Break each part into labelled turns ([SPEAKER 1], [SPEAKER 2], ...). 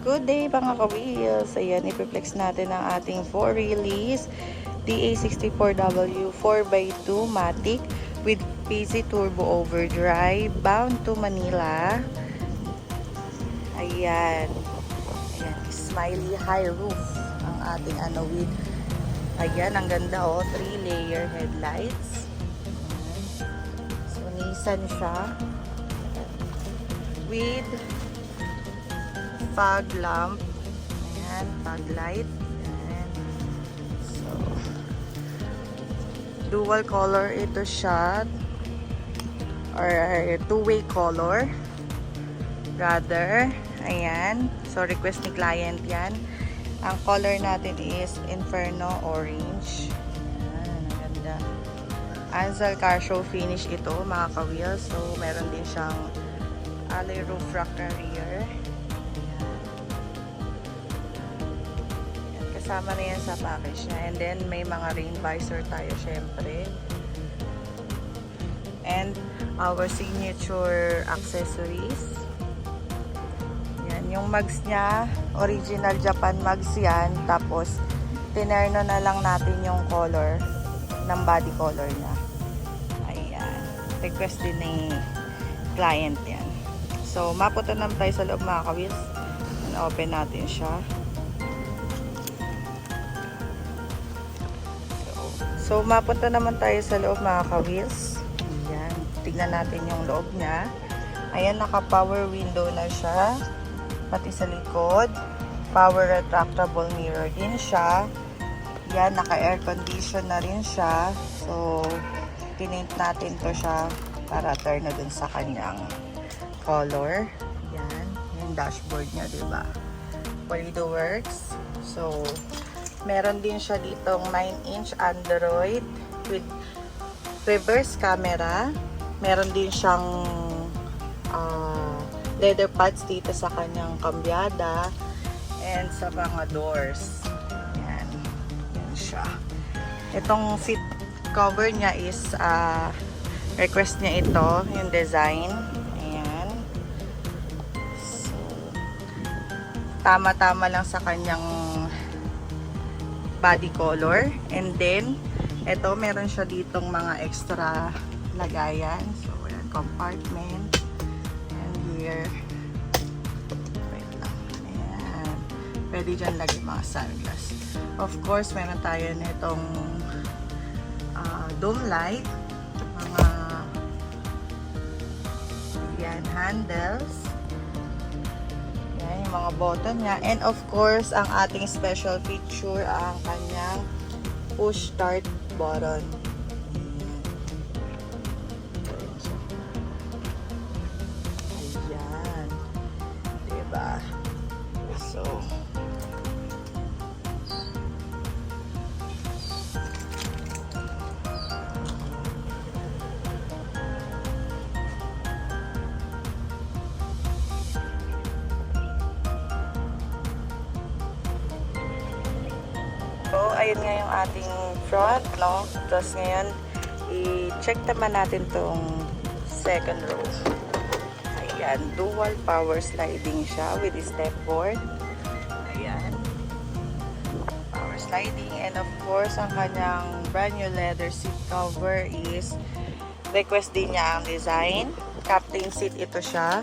[SPEAKER 1] Good day mga ka-wheels. Ayan, ipiplex natin ang ating 4-release DA64W 4x2 Matic with PC Turbo Overdrive bound to Manila. Ayan. Ayan, smiley high roof ang ating with. Ayan, ang ganda 3-layer headlights. So, Nissan siya. With fog lamp. Ayan, fog light. Ayan. So, dual color ito siya. Or two-way color. Rather. Ayan. So, request ni client yan. Ang color natin is Inferno Orange. Ayan, ang ganda. Ansel Car Show finish ito, mga ka-wheels. So, meron din siyang alloy roof rack rear. Kasama na yan sa package niya. And then, may mga rain visor tayo, syempre. And, our signature accessories. Yan, yung mugs niya, original Japan mugs yan. Tapos, tinerno na lang natin yung color ng body color niya. Ayan. Request din ni client yan. So, mapunta naman tayo sa loob, mga ka-wheels. Open natin siya. So, mapunta naman tayo sa loob, mga ka-wheels. Ayan. Tignan natin yung loob niya. Ayan, naka-power window na siya. Pati sa likod. Power retractable mirror din siya. Ayan, naka-air condition na rin siya. So, tinint natin to siya para turn na dun sa kanyang color. Ayan. Yung dashboard niya, diba? Polido works. So, meron din siya ditong 9-inch Android with reverse camera. Meron din siyang leather pads dito sa kanyang kambyada and sa mga doors. Yan. Yan siya. Itong seat cover niya is request niya ito, yung design. Ayan. So, tama-tama lang sa kanyang body color. And then, ito, meron siya ditong mga extra lagayan. So, ayan, compartment. And here, wait lang. Ayan. Pwede dyan lagi mga sunglass. Of course, meron tayo nitong dome light. Mga ayan, handles. Yung mga button niya. And of course, ang ating special feature, ang kanyang push start button. Ayan. Diba? So, ayun nga yung ating front, no? Tapos ngayon, i-check naman natin tong second row. Ayan, dual power sliding siya with step board. Ayan. Power sliding. And of course, ang kanyang brand new leather seat cover is request din niya ang design. Captain seat ito siya.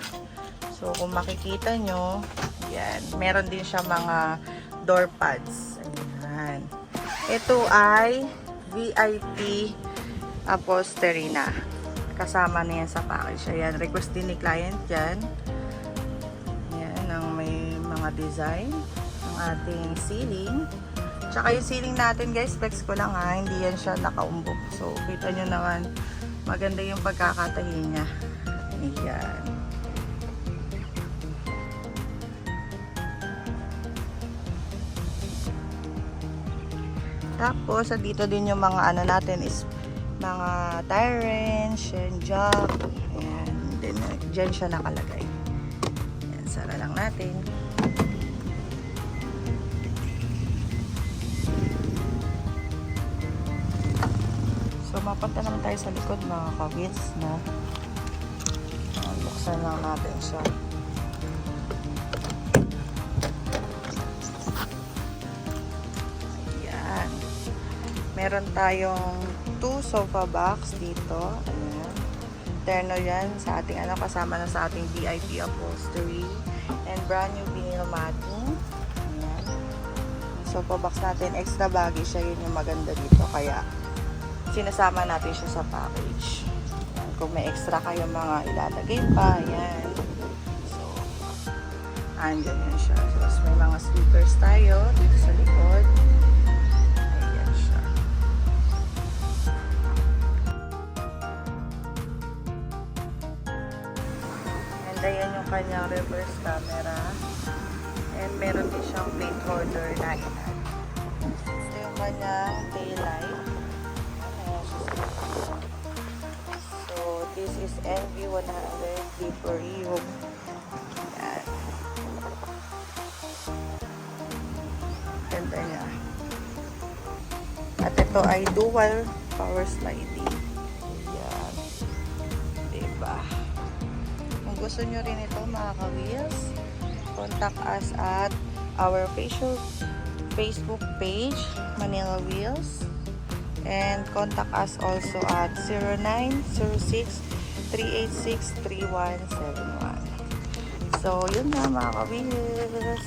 [SPEAKER 1] So, kung makikita nyo, ayan, meron din siya mga door pads. Ayan. Ito ay VIP upholstery na. Kasama na yan sa package. Ayan, request din ni client yan. Ayan, ang may mga design. Ang ating ceiling. Tsaka yung ceiling natin, guys, flex ko lang ha. Hindi yan siya nakaumbok. So, kita nyo naman, maganda yung pagkakatahi niya. Ayan. Tapos, dito din yung mga natin is mga tire wrench and jack. Ayan. Then, dyan siya nakalagay. Ayan, sara lang natin. So, mapunta naman tayo sa likod, mga ka-wheels, no? Buksan lang natin siya. meron tayong 2 sofa box dito. Ayan. Terno yan sa ating kasama na sa ating VIP upholstery. And brand new vinyl matting. Ayan. Yung sofa box natin, extra baggy siya. Yun yung maganda dito. Kaya sinasama natin siya sa package. Ayan. Kung may extra kayo mga ilalagay pa. Ayan. So, andyan yan siya. So, may mga speakers tayo dito sa likod. Ayan yung kanyang reverse camera. And meron din siyang paint holder na ilan. Ito yung kanyang taillight. So, this is NV100 Vaporium. Ayan. Ganda niya. At ito ay dual power sliding. Ayan. Diba? Gusto nyo rin ito mga ka-wheels, contact us at our Facebook page, Manila Wheels, and contact us also at 0906-386-3171. So, yun na mga ka-wheels.